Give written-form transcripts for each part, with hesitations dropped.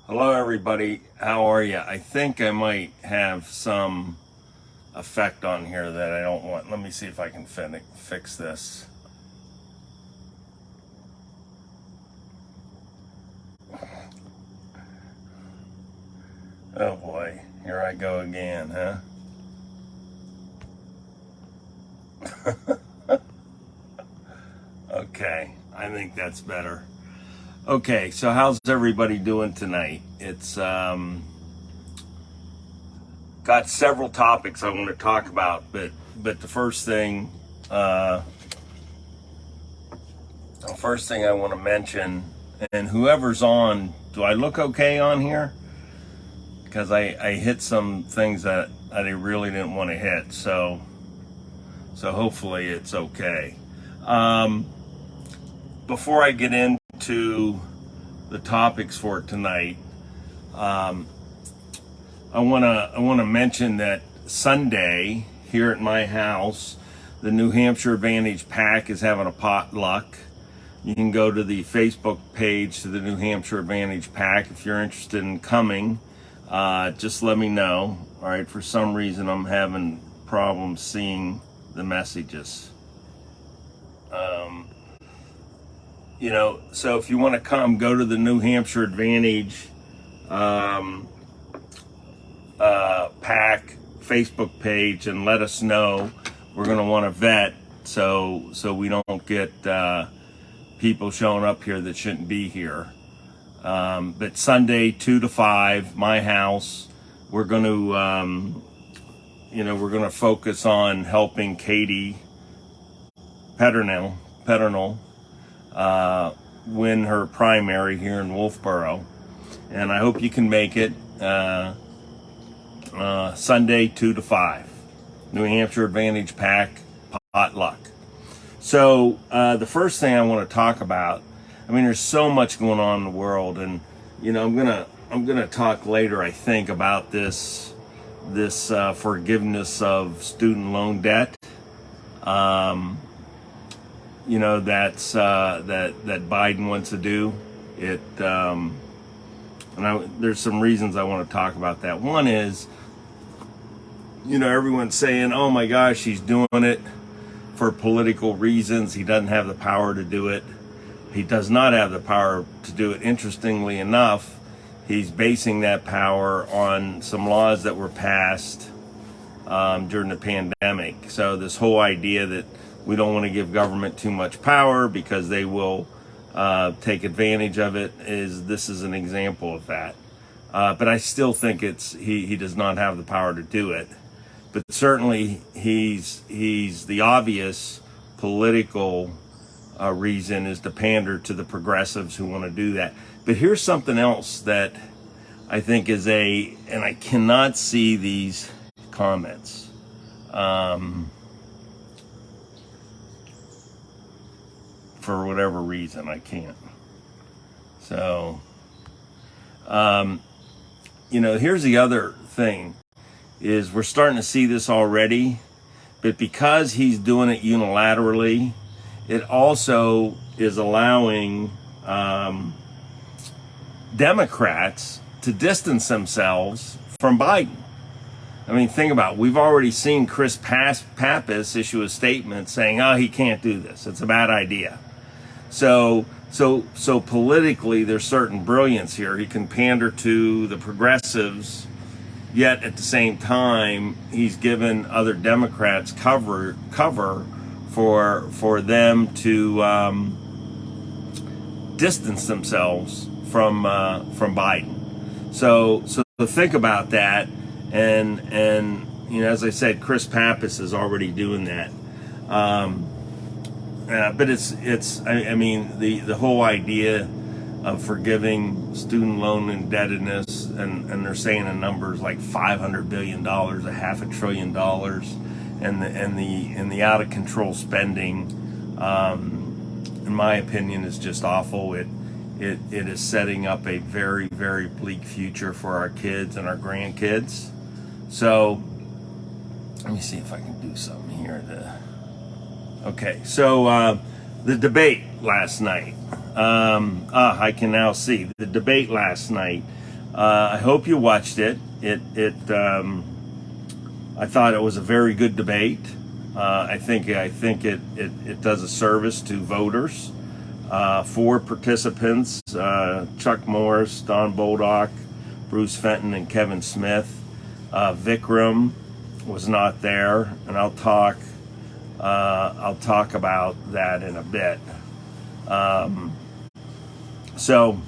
Hello everybody, how are you? I think I might have some effect on here that I don't want. Let me see if I can fix this. Oh boy, here I go again, huh? Okay, I think that's better. Okay, so how's everybody doing tonight? It's got several topics I want to talk about, but the first thing I want to mention, and whoever's on, do I look okay on here? Because I hit some things that I really didn't want to hit, so hopefully it's okay. Before I get into the topics for tonight, I want to mention that Sunday here at my house, the New Hampshire Advantage Pack is having a potluck. You can go to the Facebook page to the New Hampshire Advantage Pack if you're interested in coming. Just let me know. All right, for some reason I'm having problems seeing the messages. So if you want to come, go to the New Hampshire Advantage Pack Facebook page and let us know. We're going to want to vet so we don't get people showing up here that shouldn't be here. But Sunday 2 to 5, my house, we're going to focus on helping Katie Peternell win her primary here in Wolfboro, and I hope you can make it. Sunday 2 to 5, New Hampshire Advantage Pack potluck. So the first thing I want to talk about, I mean, there's so much going on in the world, and I'm gonna talk later, I think, about this forgiveness of student loan debt. That Biden wants to do it. There's some reasons I want to talk about that. One is, everyone's saying, oh my gosh, he's doing it for political reasons. He doesn't have the power to do it. He does not have the power to do it. Interestingly enough, he's basing that power on some laws that were passed during the pandemic. So this whole idea that we don't want to give government too much power because they will take advantage of it, this is an example of that. But I still think he does not have the power to do it. But certainly he's the obvious political reason is to pander to the progressives who want to do that. But here's something else that I think is and I cannot see these comments. For whatever reason, I can't. So, here's the other thing, is we're starting to see this already, but because he's doing it unilaterally, it also is allowing Democrats to distance themselves from Biden. I mean, think about it. We've already seen Chris Pappas issue a statement saying, oh, he can't do this. It's a bad idea. So politically, there's certain brilliance here. He can pander to the progressives, yet at the same time, he's given other Democrats cover for them to distance themselves from Biden. So think about that, and as I said, Chris Pappas is already doing that. But the whole idea of forgiving student loan indebtedness, and they're saying the numbers like $500 billion, $500 billion, and the out of control spending, in my opinion, is just awful. It is setting up a very, very bleak future for our kids and our grandkids. So let me see if I can do something here. Okay, so the debate last night. I can now see the debate last night. I hope you watched it. I thought it was a very good debate. I think it does a service to voters. 4 participants: Chuck Morris, Don Bolduc, Bruce Fenton, and Kevin Smith. Vikram was not there, and I'll talk about that in a bit. So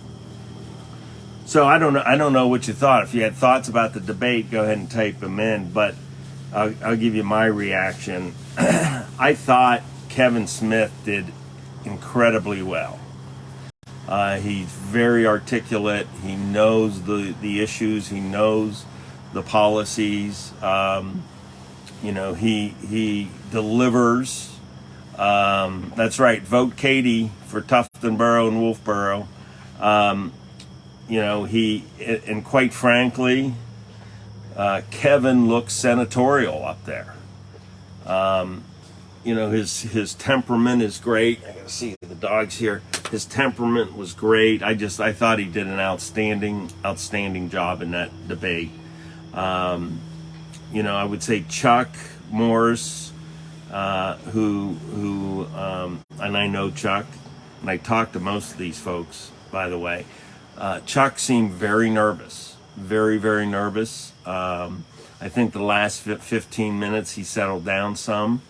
I don't know what you thought. If you had thoughts about the debate, go ahead and type them in. But I'll give you my reaction. I thought Kevin Smith did incredibly well. He's very articulate. He knows the issues. He knows the policies. He delivers. That's right. Vote Katie for Tufton Borough and Wolfboro. And quite frankly, Kevin looks senatorial up there. His temperament is great. I gotta see the dogs here. His temperament was great. I thought he did an outstanding job in that debate. I would say Chuck Morris, who and I know Chuck, and I talked to most of these folks, by the way. Chuck seemed very nervous, very, very nervous. I think the last 15 minutes he settled down some,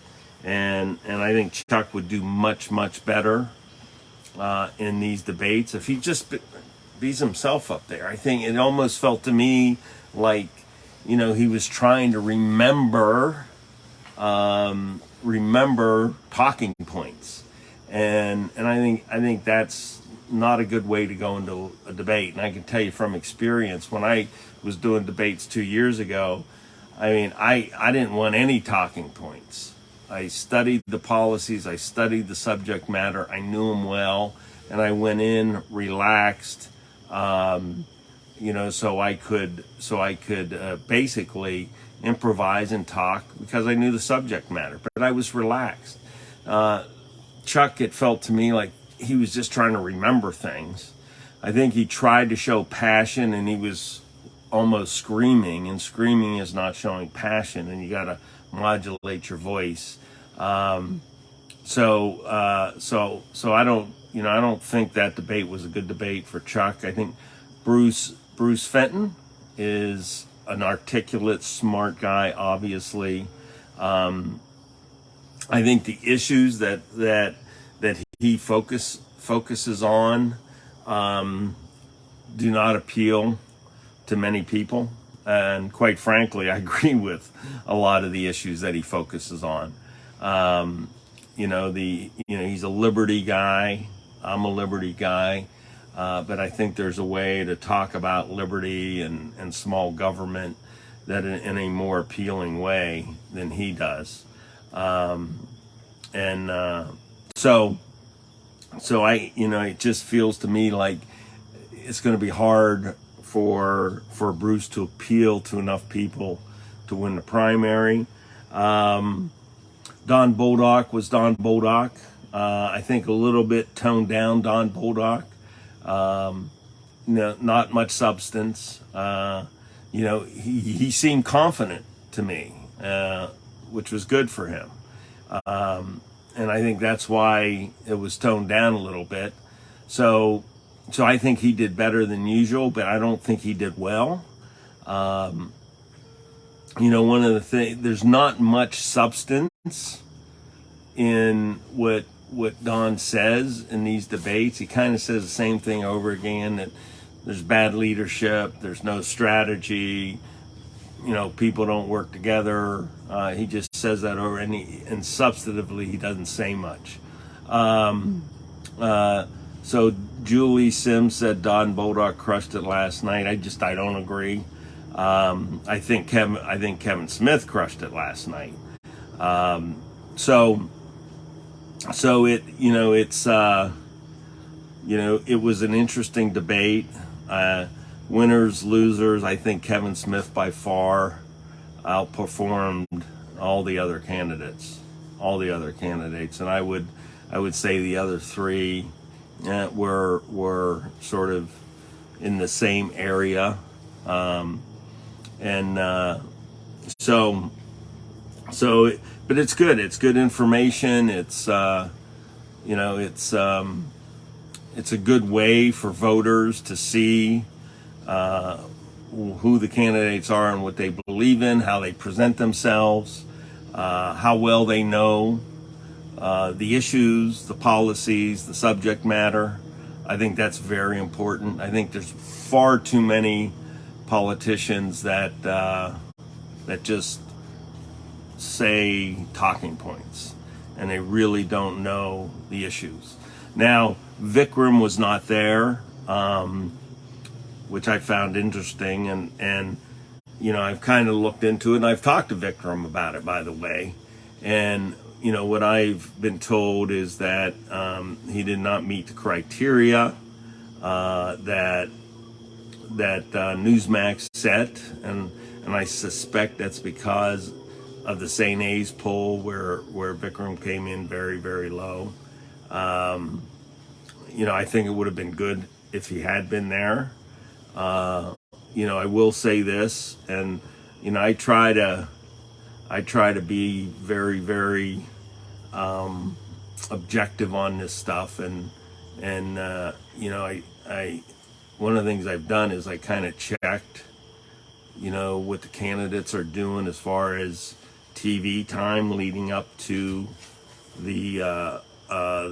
and I think Chuck would do much, much better in these debates if he just bees himself up there. I think it almost felt to me like, he was trying to remember talking points, and I think that's not a good way to go into a debate. And I can tell you from experience, when I was doing debates 2 years ago, I didn't want any talking points. I studied the policies, I studied the subject matter, I knew them well, and I went in relaxed, so I could basically improvise and talk because I knew the subject matter, but I was relaxed. Chuck, it felt to me like he was just trying to remember things. I think he tried to show passion, and he was almost screaming, and screaming is not showing passion, and you got to modulate your voice. So I don't think that debate was a good debate for Chuck. I think Bruce Fenton is an articulate, smart guy, obviously. I think the issues that he focuses on do not appeal to many people, and quite frankly, I agree with a lot of the issues that he focuses on. He's a liberty guy. I'm a liberty guy, but I think there's a way to talk about liberty and small government that in a more appealing way than he does. So it just feels to me like it's going to be hard for Bruce to appeal to enough people to win the primary. Don Bolduc was Don Bolduc. I think a little bit toned down Don Bolduc. Not much substance. He seemed confident to me, which was good for him. And I think that's why it was toned down a little bit. So I think he did better than usual, but I don't think he did well. One of the things, there's not much substance in what Don says in these debates. He kind of says the same thing over again, that there's bad leadership, there's no strategy, people don't work together. He just says that over, and substantively he doesn't say much. So Julie Sims said Don Bolduc crushed it last night. I don't agree. I think Kevin Smith crushed it last night. So it it was an interesting debate. Winners, losers. I think Kevin Smith by far outperformed all the other candidates, and I would say the other three were sort of, in the same area. And so, but it's good. It's good information. It's it's a good way for voters to see who the candidates are and what they believe in, how they present themselves, how well they know the issues, the policies, the subject matter. I think that's very important. I think there's far too many politicians that just say talking points, and they really don't know the issues. Now, Vikram was not there, which I found interesting, and I've kind of looked into it, and I've talked to Vikram about it, by the way. And what I've been told is that he did not meet the criteria that Newsmax set, and I suspect that's because of the St. A's poll where Vikram came in very, very low. I think it would have been good if he had been there. I will say this, and I try to be very, very objective on this stuff, and I one of the things I've done is I kind of checked, what the candidates are doing as far as TV time leading up to the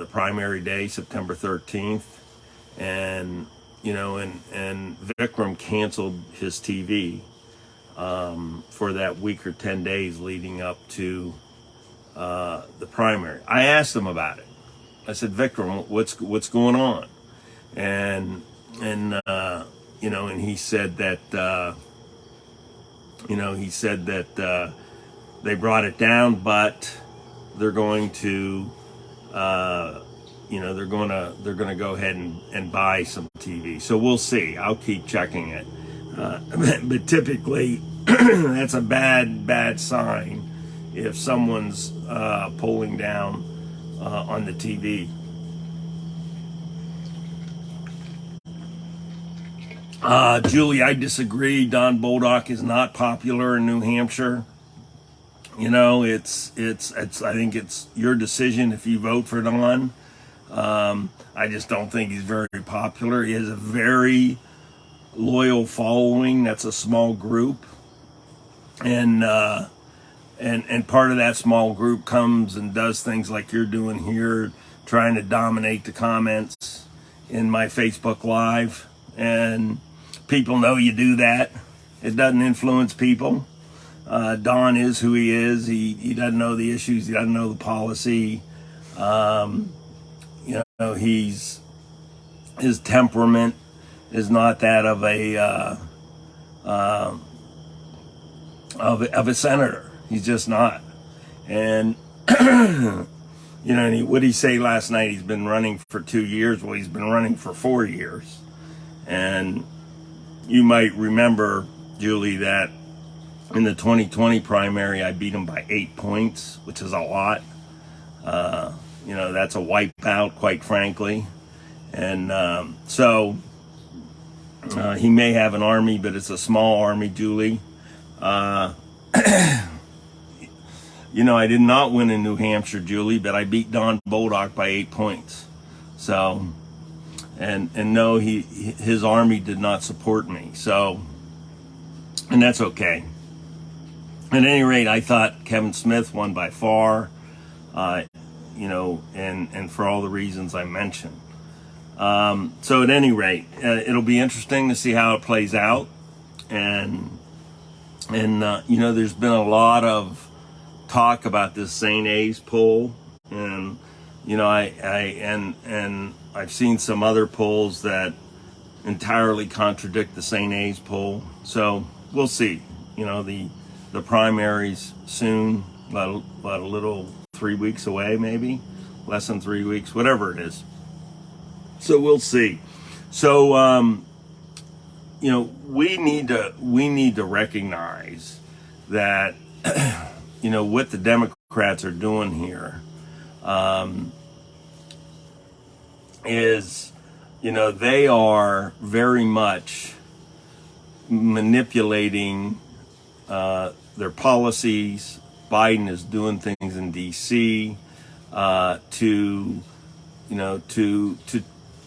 primary day, September 13th, and Vikram canceled his TV for that week or 10 days leading up to the primary. I asked him about it. I said, Vikram, what's going on? And he said that they brought it down, but they're going to they're going to go ahead and buy some TV. So we'll see. I'll keep checking it. But typically that's a bad sign if someone's pulling down on the TV. Julie, I disagree. Don Bolduc is not popular in New Hampshire. It's I think it's your decision if you vote for Don. I just don't think he's very popular. He has a very loyal following. That's a small group, and part of that small group comes and does things like you're doing here, trying to dominate the comments in my Facebook Live, and people know you do that. It doesn't influence people. Don is who he is. He doesn't know the issues. He doesn't know the policy. His temperament is not that of a senator. He's just not. And what did he say last night? He's been running for 2 years. Well, he's been running for 4 years. And you might remember, Julie, that in the 2020 primary, I beat him by 8 points, which is a lot. That's a wipeout, quite frankly. And so he may have an army, but it's a small army, Julie. I did not win in New Hampshire, Julie, but I beat Don Bolduc by 8 points. So, and no, his army did not support me. So, and that's okay. At any rate, I thought Kevin Smith won by far, and for all the reasons I mentioned. So at any rate, it'll be interesting to see how it plays out. And there's been a lot of talk about this St. A's poll, and I've seen some other polls that entirely contradict the St. A's poll. So we'll see. The primaries soon, about a little 3 weeks away, maybe less than 3 weeks, whatever it is. So we'll see. So we need to recognize that what the Democrats are doing here is they are very much manipulating their policies. Biden is doing things in D.C.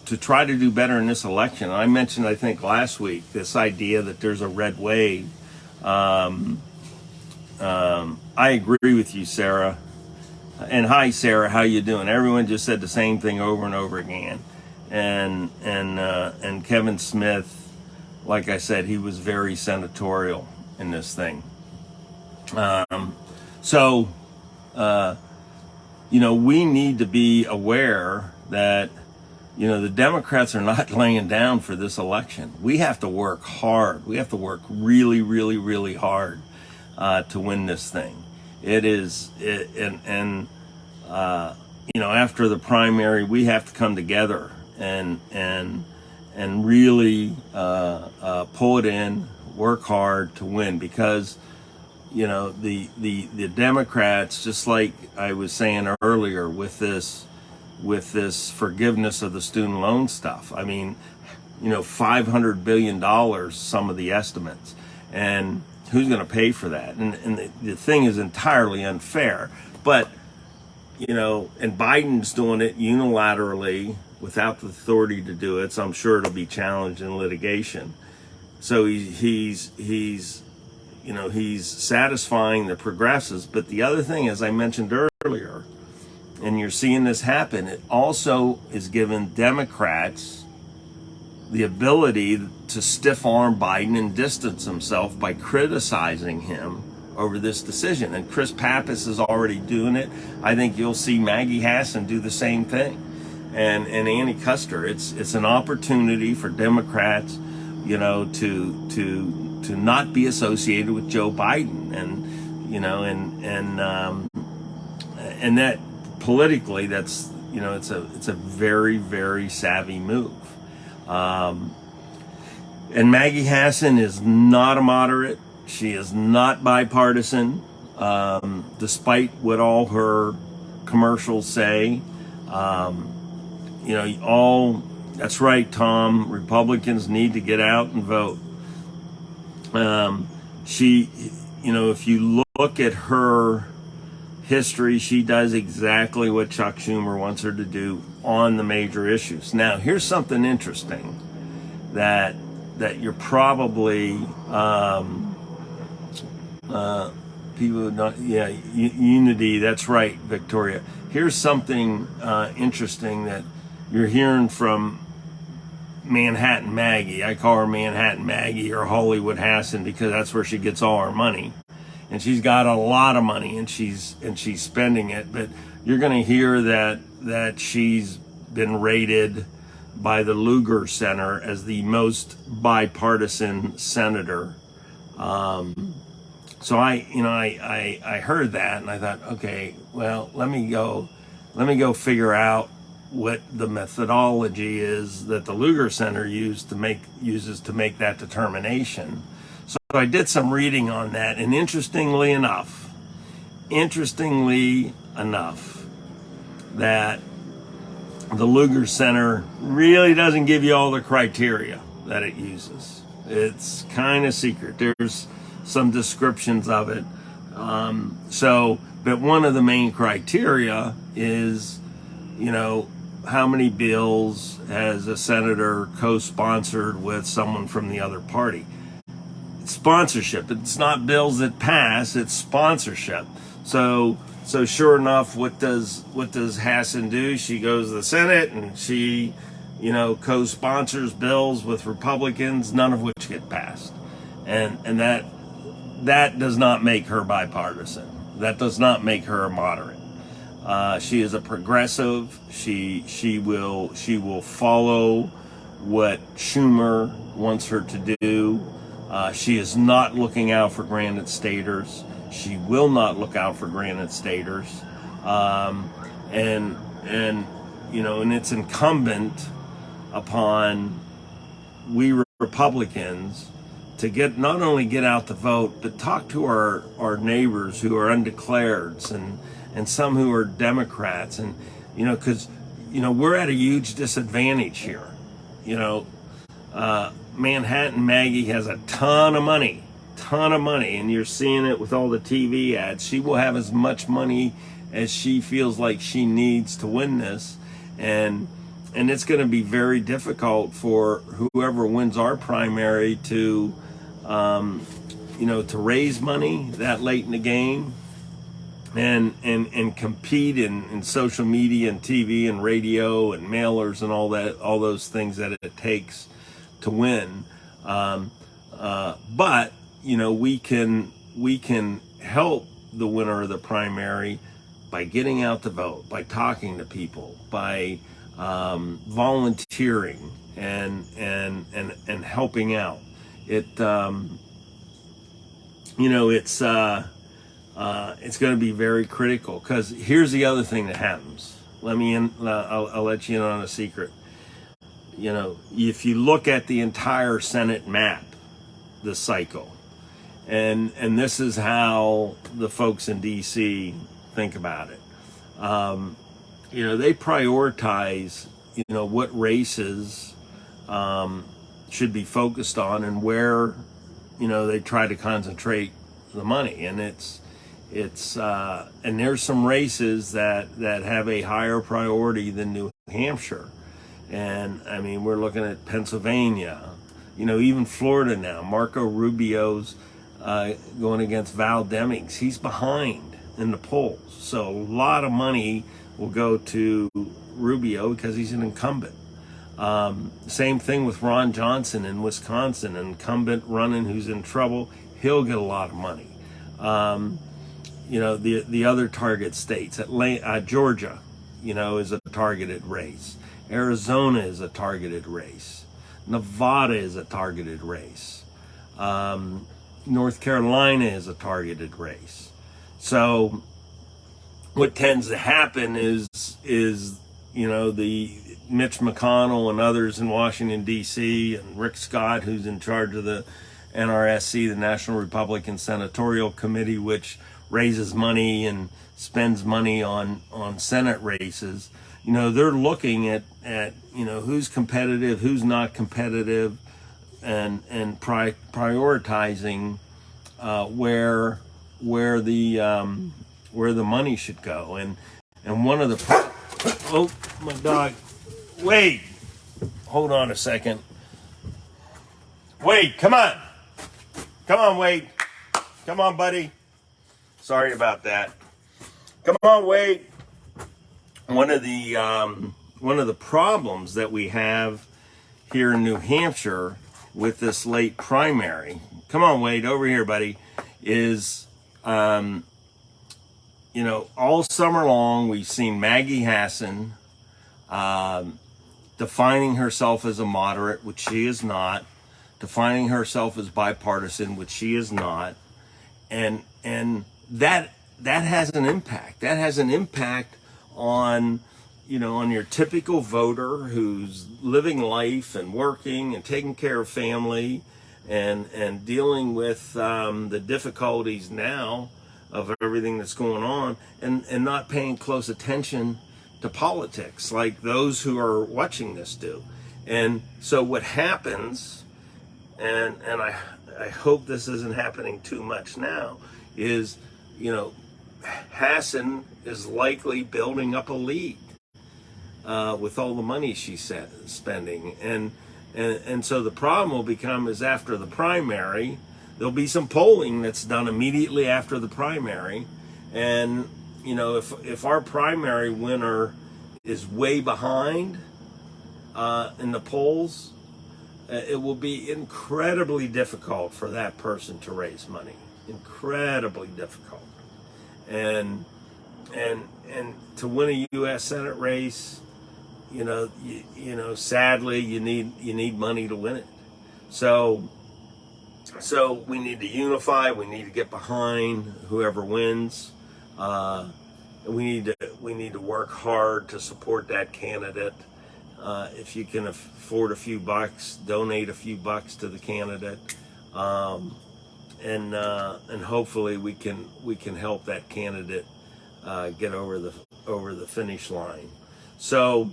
To try to do better in this election. I mentioned, I think last week, this idea that there's a red wave. I agree with you, Sarah. And hi, Sarah, how you doing? Everyone just said the same thing over and over again. And Kevin Smith, like I said, he was very senatorial in this thing. We need to be aware that, the Democrats are not laying down for this election. We have to work hard. We have to work really, really, really hard to win this thing. After the primary, we have to come together and really pull it in, work hard to win, because the Democrats, just like I was saying earlier with this forgiveness of the student loan stuff. I mean, $500 billion, some of the estimates, and who's going to pay for that? And the thing is entirely unfair. But and Biden's doing it unilaterally without the authority to do it, so I'm sure it'll be challenged in litigation. So he's satisfying the progressives. But the other thing, as I mentioned earlier, and you're seeing this happen, it also is giving Democrats the ability to stiff arm Biden and distance himself by criticizing him over this decision. And Chris Pappas is already doing it. I think you'll see Maggie Hassan do the same thing. And Annie Kuster. It's an opportunity for Democrats, to not be associated with Joe Biden, and that politically, that's it's a very, very savvy move. And Maggie Hassan is not a moderate. She is not bipartisan, despite what all her commercials say. That's right, Tom. Republicans need to get out and vote. If you look at her history, she does exactly what Chuck Schumer wants her to do on the major issues. Now, here's something interesting that you're probably people not unity. That's right, Victoria. Here's something interesting that you're hearing from Manhattan Maggie. I call her Manhattan Maggie or Hollywood Hassan because that's where she gets all her money. And she's got a lot of money and she's spending it. But you're going to hear that she's been rated by the Lugar Center as the most bipartisan senator. So I heard that and I thought, okay, well, let me go figure out what the methodology is that the Lugar Center uses to make that determination. So I did some reading on that, and interestingly enough, that the Lugar Center really doesn't give you all the criteria that it uses. It's kind of secret. There's some descriptions of it. But one of the main criteria is, how many bills has a senator co-sponsored with someone from the other party? It's sponsorship. It's not bills that pass, it's sponsorship. So sure enough, what does Hassan do? She goes to the Senate and she, co-sponsors bills with Republicans, none of which get passed. And that does not make her bipartisan. That does not make her a moderate. She is a progressive. She will follow what Schumer wants her to do. She is not looking out for Granite Staters. She will not look out for Granite Staters. And it's incumbent upon we Republicans to not only get out the vote, but talk to our neighbors who are undeclareds and some who are Democrats. And, because, we're at a huge disadvantage here. You know, Manhattan Maggie has a ton of money, and you're seeing it with all the TV ads. She will have as much money as she feels like she needs to win this, and it's going to be very difficult for whoever wins our primary to, to raise money that late in the game, and compete in social media and TV and radio and mailers and all those things that it takes to win. But we can help the winner of the primary by getting out to vote, by talking to people, by volunteering and helping out. It's going to be very critical, because here's the other thing that happens. I'll let you in on a secret. If you look at the entire Senate map this cycle, and this is how the folks in DC think about it. They prioritize, what races should be focused on, and where, they try to concentrate the money. And and there's some races that have a higher priority than New Hampshire. And we're looking at Pennsylvania, even Florida now. Marco Rubio's going against Val Demings. He's behind in the polls. So a lot of money will go to Rubio because he's an incumbent. Same thing with Ron Johnson in Wisconsin, an incumbent running who's in trouble. He'll get a lot of money. The other target states, Georgia, is a targeted race. Arizona is a targeted race. Nevada is a targeted race. North Carolina is a targeted race. So what tends to happen is the Mitch McConnell and others in Washington, D.C., and Rick Scott, who's in charge of the NRSC, the National Republican Senatorial Committee, which raises money and spends money on Senate races. They're looking at who's competitive, who's not competitive, and prioritizing where the money should go. And one of the oh, my dog, Wade, hold on a second. Wade, come on, Wade, come on, buddy. Sorry about that. Come on, Wade. One of the problems that we have here in New Hampshire with this late primary, come on, Wade, over here, buddy, is all summer long we've seen Maggie Hassan defining herself as a moderate, which she is not, defining herself as bipartisan, which she is not, and that has an impact. That has an impact on your typical voter who's living life and working and taking care of family and dealing with the difficulties now of everything that's going on, and not paying close attention to politics like those who are watching this do. And so what happens, and I hope this isn't happening too much now, is Hassan is likely building up a lead with all the money she's spending, and so the problem will become is after the primary, there'll be some polling that's done immediately after the primary, and if our primary winner is way behind in the polls, it will be incredibly difficult for that person to raise money. Incredibly difficult. And to win a U.S. Senate race, sadly, you need money to win it. So we need to unify. We need to get behind whoever wins. We need to work hard to support that candidate. If you can afford a few bucks, donate a few bucks to the candidate. And hopefully we can help that candidate get over the finish line. So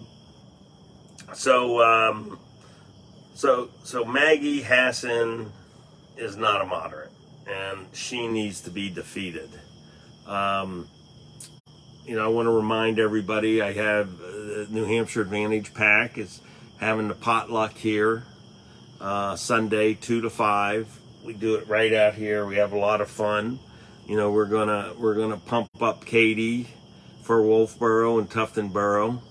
So Maggie Hassan is not a moderate, and she needs to be defeated. I want to remind everybody I have the New Hampshire Advantage PAC is having the potluck here Sunday 2 to 5. We do it right out here. We have a lot of fun. We're gonna pump up Katie for Wolfboro and Tuftonboro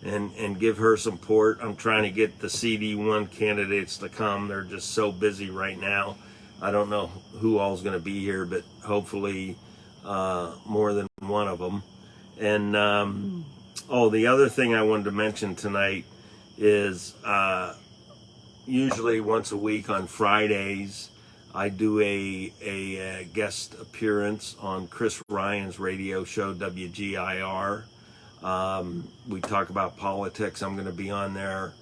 and give her support. I'm trying to get the CD1 candidates to come. They're just so busy right now. I don't know who all's going to be here, but hopefully more than one of them. And the other thing I wanted to mention tonight is usually once a week on Fridays, I do a guest appearance on Chris Ryan's radio show, WGIR. We talk about politics. I'm going to be on there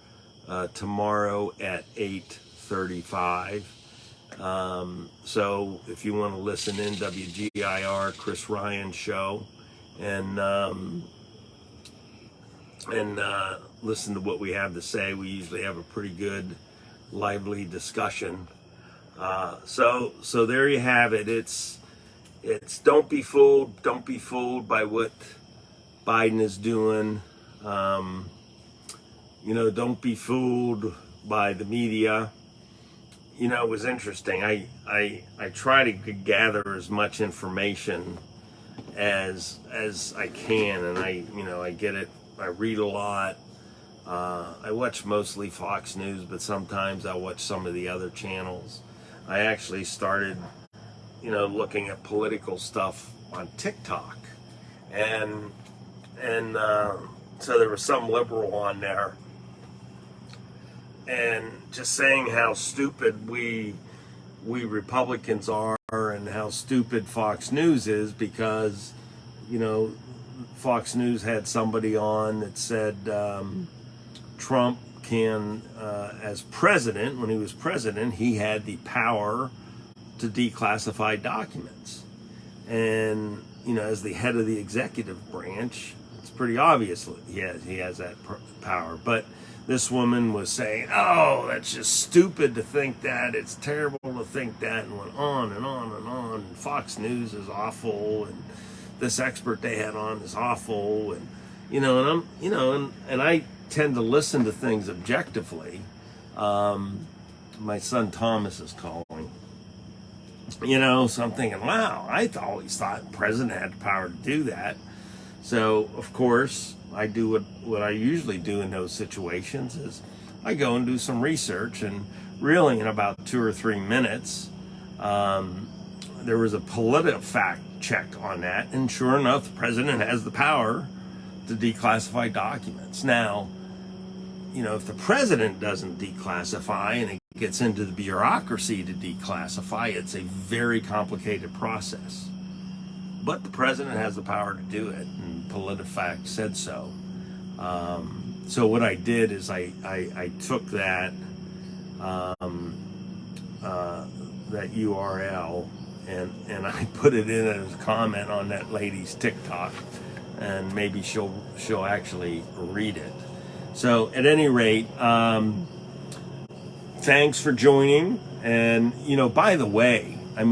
tomorrow at 8:35. So if you want to listen in, WGIR, Chris Ryan show, and listen to what we have to say. We usually have a pretty good, lively discussion. So there you have it. It's don't be fooled. Don't be fooled by what Biden is doing. Don't be fooled by the media. It was interesting. I try to gather as much information as I can, and I get it. I read a lot. I watch mostly Fox News, but sometimes I watch some of the other channels. I actually started, looking at political stuff on TikTok, and so there was some liberal on there, and just saying how stupid we Republicans are, and how stupid Fox News is, because Fox News had somebody on that said Trump can, as president, when he was president, he had the power to declassify documents. And, as the head of the executive branch, it's pretty obvious he has that power. But this woman was saying, oh, that's just stupid to think that. It's terrible to think that, and went on and on and on. Fox News is awful, and this expert they had on is awful, and and I tend to listen to things objectively. My son Thomas is calling. So I'm thinking, wow, I always thought the president had the power to do that. So of course I do what I usually do in those situations is I go and do some research, and really in about 2 or 3 minutes, there was a political fact check on that, and sure enough, the president has the power to declassify documents. Now, if the president doesn't declassify and it gets into the bureaucracy to declassify, it's a very complicated process. But the president has the power to do it, and PolitiFact said so. So what I did is I took that that URL and I put it in as a comment on that lady's TikTok, and maybe she'll actually read it. So at any rate, thanks for joining. And by the way, I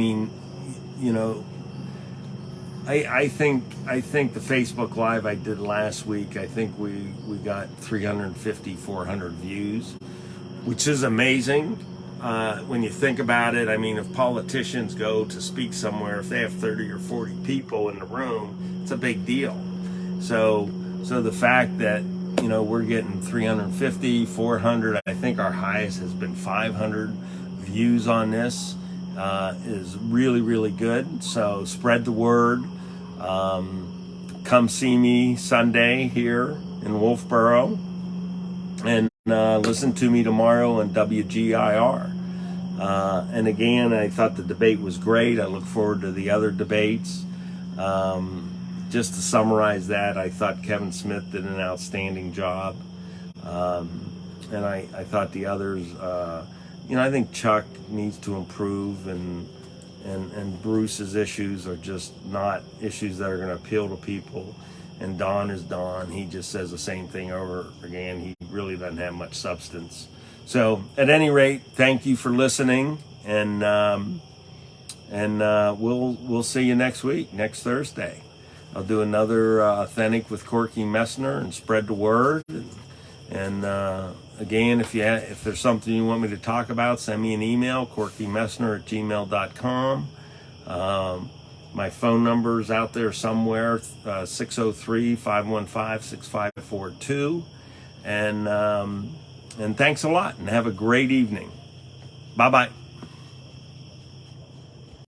think the Facebook Live I did last week, I think we got 350, 400 views, which is amazing. When you think about it, if politicians go to speak somewhere, if they have 30 or 40 people in the room, it's a big deal. So the fact that, we're getting 350, 400, I think our highest has been 500 views on this, is really, really good. So spread the word. Come see me Sunday here in Wolfboro, and listen to me tomorrow on WGIR. And again, I thought the debate was great. I look forward to the other debates. Just to summarize that, I thought Kevin Smith did an outstanding job. And I thought the others, I think Chuck needs to improve, and Bruce's issues are just not issues that are going to appeal to people. And Don is Don. He just says the same thing over again. He really doesn't have much substance. So at any rate, thank you for listening, and we'll see you next week, next Thursday. I'll do another Authentic with Corky Messner and spread the word. And again, if there's something you want me to talk about, send me an email, corkymessner@gmail.com. My phone number is out there somewhere, 603-515-6542. And thanks a lot, and have a great evening. Bye-bye.